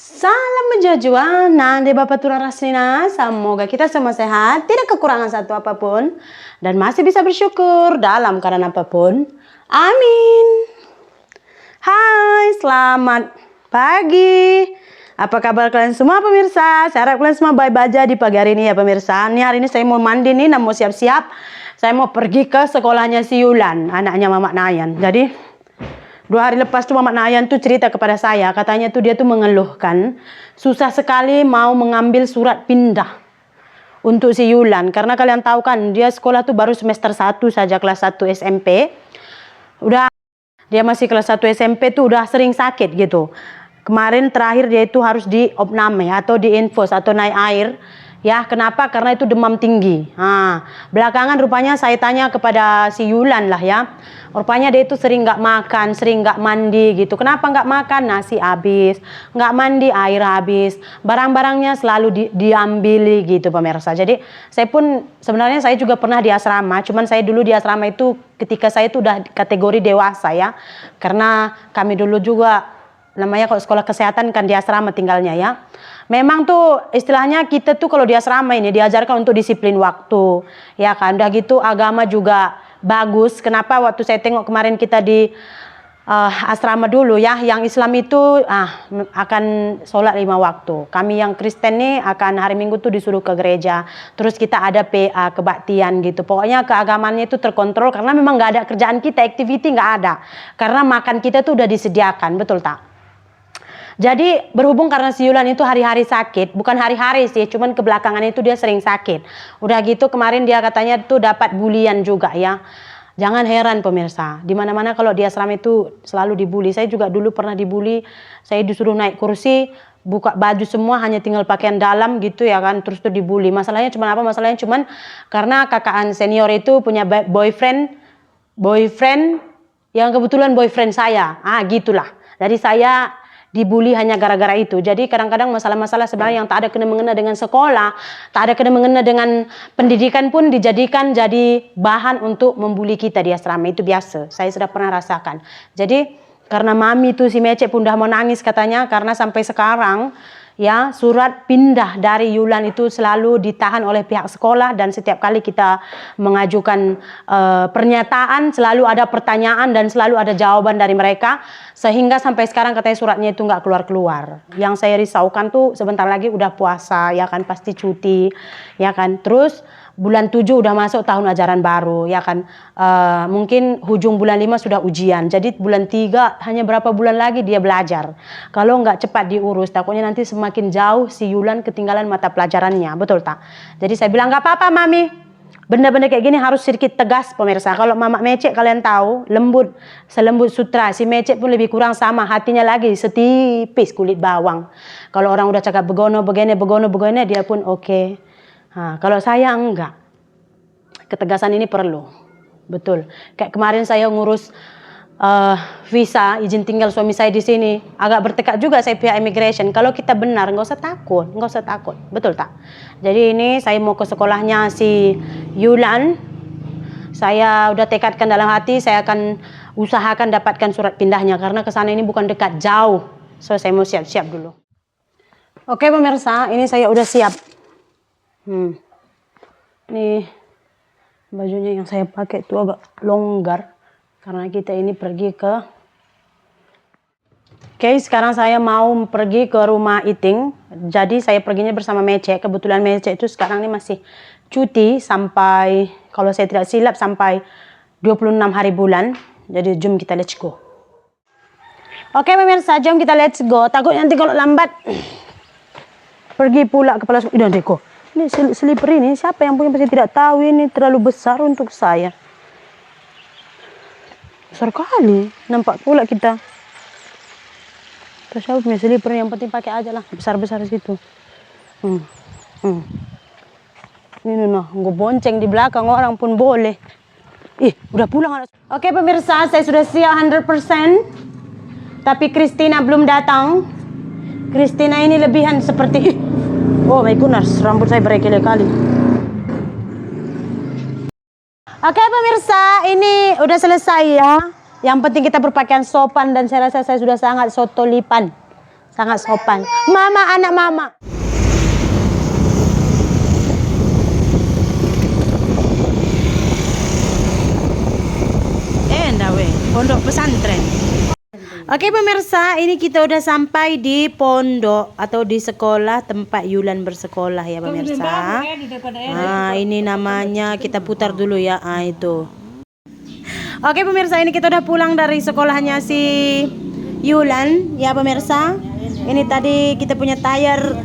Salam menjajwa, nande Bapak Tura Rasnina, semoga kita semua sehat, tidak kekurangan satu apapun, dan masih bisa bersyukur dalam keadaan apapun. Amin. Hai, selamat pagi. Apa kabar kalian semua pemirsa? Saya harap kalian semua baik-baik aja di pagi hari ini ya pemirsa. Hari ini saya mau mandi nih, mau siap-siap. Saya mau pergi ke sekolahnya si Yulan, anaknya Mama Nayan. Jadi 2 hari lepas tuh Mama Nayan tuh cerita kepada saya, katanya tuh dia tuh mengeluhkan susah sekali mau mengambil surat pindah untuk si Yulan. Karena kalian tahu kan, dia sekolah tuh baru semester 1 saja, kelas 1 SMP. Dia masih kelas 1 SMP tuh udah sering sakit gitu. Kemarin terakhir dia itu harus di opname atau di infus atau naik air. Ya, kenapa? Karena itu demam tinggi. Belakangan rupanya saya tanya kepada si Yulan lah ya. Rupanya dia itu sering nggak makan, sering nggak mandi gitu. Kenapa nggak makan? Nasi habis, nggak mandi air habis. Barang-barangnya selalu diambil gitu pemirsa. Jadi saya pun sebenarnya saya juga pernah di asrama. Cuman saya dulu di asrama itu ketika saya itu udah kategori dewasa ya. Karena kami dulu juga namanya kalau sekolah kesehatan kan di asrama tinggalnya ya. Memang tuh istilahnya kita tuh kalau di asrama ini diajarkan untuk disiplin waktu. Ya kan, udah gitu agama juga bagus. Kenapa waktu saya tengok kemarin kita di asrama dulu ya, yang Islam itu akan sholat 5 waktu. Kami yang Kristen nih akan hari Minggu tuh disuruh ke gereja. Terus kita ada PA, kebaktian gitu. Pokoknya keagamaannya itu terkontrol karena memang nggak ada kerjaan kita, activity nggak ada. Karena makan kita tuh udah disediakan, betul tak? Jadi berhubung karena si Yulan itu hari-hari sakit, bukan hari-hari sih, cuman kebelakangan itu dia sering sakit. Udah gitu kemarin dia katanya tuh dapat bulian juga ya. Jangan heran pemirsa, dimana-mana kalau di asrama itu selalu dibully. Saya juga dulu pernah dibully, saya disuruh naik kursi, buka baju semua hanya tinggal pakaian dalam gitu ya kan, terus tuh dibully. Masalahnya cuman apa? Masalahnya cuman karena kakaan senior itu punya boyfriend yang kebetulan boyfriend saya. Gitulah. Jadi saya dibully hanya gara-gara itu. Jadi kadang-kadang masalah-masalah sebenarnya yang tak ada kena-mengena dengan sekolah, tak ada kena-mengena dengan pendidikan pun dijadikan jadi bahan untuk membuli kita di asrama. Itu biasa, saya sudah pernah rasakan. Jadi karena mami tuh si Mece pun udah mau nangis katanya, karena sampai sekarang ya surat pindah dari Yulan itu selalu ditahan oleh pihak sekolah, dan setiap kali kita mengajukan pernyataan selalu ada pertanyaan dan selalu ada jawaban dari mereka, sehingga sampai sekarang katanya suratnya itu nggak keluar-keluar. Yang saya risaukan tuh sebentar lagi udah puasa ya kan, pasti cuti ya kan, terus bulan 7 udah masuk tahun ajaran baru ya kan, mungkin hujung bulan 5 sudah ujian, jadi bulan 3 hanya berapa bulan lagi dia belajar. Kalau nggak cepat diurus takutnya nanti semakin jauh si Yulan ketinggalan mata pelajarannya, betul tak? Jadi saya bilang nggak apa-apa mami, benda-benda kayak gini harus sedikit tegas pemirsa. Kalau Mama Mece kalian tahu lembut, selembut sutra, si Mece pun lebih kurang sama, hatinya lagi setipis kulit bawang. Kalau orang udah cakap begono begini dia pun oke. Kalau saya enggak. Ketegasan ini perlu. Betul. Kayak kemarin saya ngurus visa izin tinggal suami saya di sini, agak bertekad juga saya pihak immigration. Kalau kita benar nggak usah takut, betul tak? Jadi ini saya mau ke sekolahnya si Yulan. Saya udah tekadkan dalam hati saya akan usahakan dapatkan surat pindahnya, karena ke sana ini bukan dekat, jauh. So saya mau siap-siap dulu. Oke pemirsa, ini saya udah siap. Nih bajunya yang saya pakai itu agak longgar karena kita ini pergi ke sekarang saya mau pergi ke rumah Iting. Jadi saya perginya bersama Mece. Kebetulan Mece itu sekarang ini masih cuti sampai, kalau saya tidak silap, sampai 26 hari bulan. Jadi jom kita let's go. Oke pemirsa, jom kita let's go. Takut nanti kalau lambat pergi pula kepala deko. Ini slipper ini siapa yang punya, pasti tidak tahu, ini terlalu besar untuk saya. Besar kali, nampak pula kita. Terus siapa punya slipper, yang penting pakai aja lah, besar-besar situ. Ini gue bonceng di belakang orang pun boleh. Udah pulang. Oke pemirsa, saya sudah siap 100%. Tapi Christina belum datang. Christina ini lebihan seperti oh my goodness, rambut saya berkali-kali. Oke pemirsa, ini udah selesai ya. Yang penting kita berpakaian sopan, dan saya rasa saya sudah sangat sotolipan. Sangat sopan. Mama, anak mama. Pondok pesantren. Oke pemirsa, ini kita udah sampai di pondok atau di sekolah tempat Yulan bersekolah ya pemirsa. Nah ini namanya, kita putar dulu ya, itu. Oke pemirsa, ini kita udah pulang dari sekolahnya si Yulan ya pemirsa. Ini tadi kita punya tayar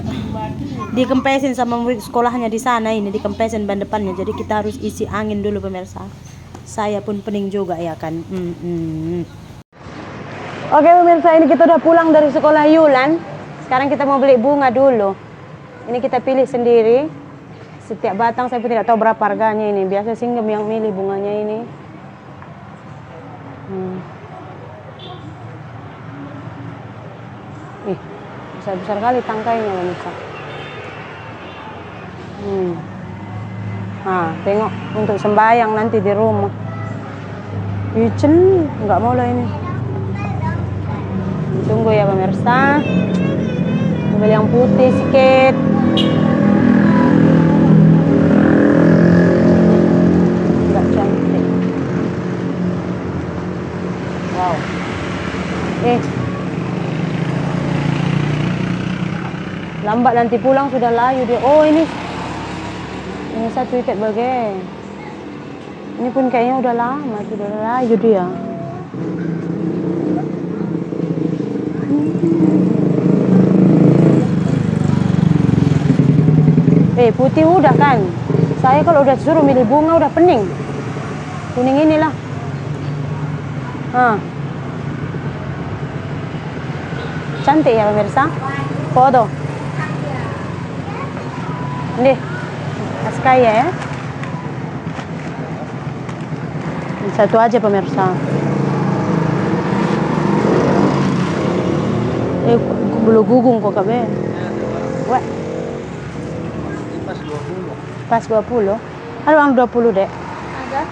dikempesin sama sekolahnya di sana, ini dikempesin ban depannya. Jadi kita harus isi angin dulu pemirsa. Saya pun pening juga ya kan. Oke pemirsa, ini kita udah pulang dari sekolah Yulan. Sekarang kita mau beli bunga dulu. Ini kita pilih sendiri. Setiap batang saya pun tidak tahu berapa harganya ini. Biasa Singgem yang milih bunganya ini. Ih, besar-besar kali tangkainya pemirsa. Nah, tengok untuk sembahyang nanti di rumah. Icen, nggak mau lah ini. Tunggu ya pemirsa. Ambil yang putih sedikit. Nggak cantik. Wow. Lambat nanti pulang sudah layu dia. Oh ini satu ikat bagai. Ini pun kayaknya udah lama, sudah layu dia. Putih udah kan. Saya kalau udah suruh milih bunga udah pening. Kuning inilah. Cantik ya pemirsa. Foto. Ini Askaya ya. Satu aja pemirsa. Belum gugung kok kabe. Wah. Pas 20. Ada uang 20 dek. Ada.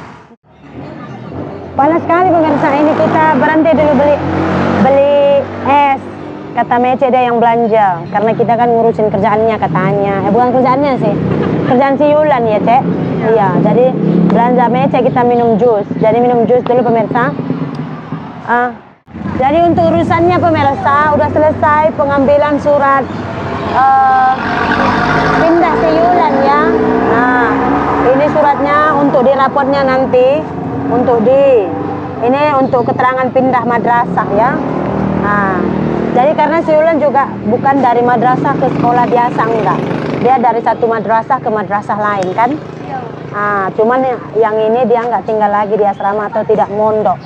Panas sekali pemirsa, ini kita berhenti dulu beli es. Kata Mece dia yang belanja, karena kita kan ngurusin kerjaannya katanya. Bukan kerjaannya sih, kerjaan si Yulan ya Cek. Iya, jadi belanja Mece kita minum jus. Jadi minum jus dulu pemirsa. Jadi untuk urusannya pemirsa udah selesai pengambilan surat pindah si Yulan ya. Nah, ini suratnya untuk di raportnya nanti, ini untuk keterangan pindah madrasah ya. Nah, jadi karena si Yulan juga bukan dari madrasah ke sekolah biasa, enggak. Dia dari satu madrasah ke madrasah lain kan. Nah, cuman yang ini dia nggak tinggal lagi di asrama atau tidak mondok.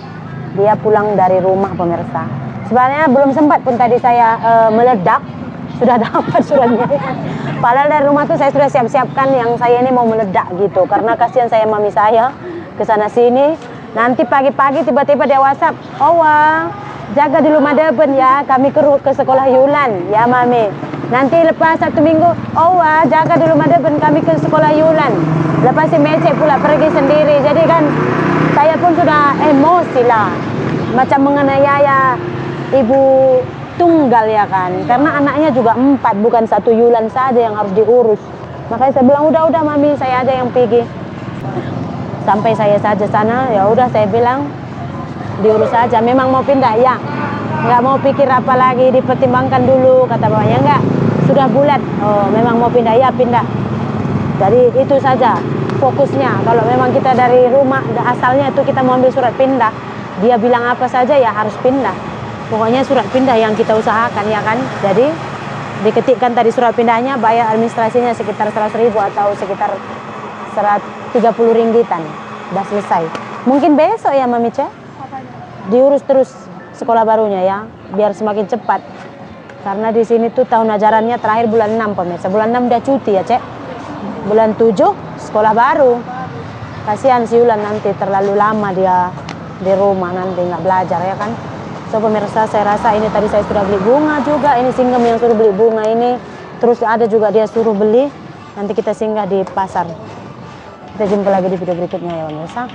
Dia pulang dari rumah pemirsa. Sebenarnya belum sempat pun tadi saya meledak, sudah dapat suratnya. Padahal dari rumah tuh saya sudah siap-siapkan yang saya ini mau meledak gitu. Karena kasihan saya mami saya ke sana sini. Nanti pagi-pagi tiba-tiba dia WhatsApp, "Oh wah, jaga di rumah Deben ya, kami ke sekolah Yulan ya mami. Nanti lepas 1 minggu, oh wah, jaga di rumah Deben, kami ke sekolah Yulan." Lepas si Mece pula pergi sendiri. Jadi kan saya pun sudah emosi lah, macam menganiaya ibu tunggal ya kan, karena anaknya juga 4, bukan 1 Yulan saja yang harus diurus. Makanya saya bilang udah mami, saya ada yang pergi. Sampai saya saja sana, ya udah saya bilang diurus saja. Memang mau pindah ya, nggak mau pikir apa lagi, dipertimbangkan dulu kata bapaknya. Enggak, sudah bulat. Oh memang mau pindah ya pindah. Jadi itu saja fokusnya. Kalau memang kita dari rumah asalnya itu kita mau ambil surat pindah, dia bilang apa saja ya harus pindah. Pokoknya surat pindah yang kita usahakan ya kan. Jadi diketikkan tadi surat pindahnya, bayar administrasinya sekitar 100.000 atau sekitar 130 ringgitan. Udah selesai. Mungkin besok ya Mami Ce, diurus terus sekolah barunya ya, biar semakin cepat. Karena di sini tuh tahun ajarannya terakhir bulan 6 pemirsa. Bulan 6 udah cuti ya Cek. Bulan 7 sekolah baru. Kasihan si Yulan nanti terlalu lama dia di rumah, nanti nggak belajar ya kan. So pemirsa, saya rasa ini tadi saya sudah beli bunga juga. Ini Singgem yang suruh beli bunga ini. Terus ada juga dia suruh beli. Nanti kita singgah di pasar. Kita jumpa lagi di video berikutnya ya pemirsa.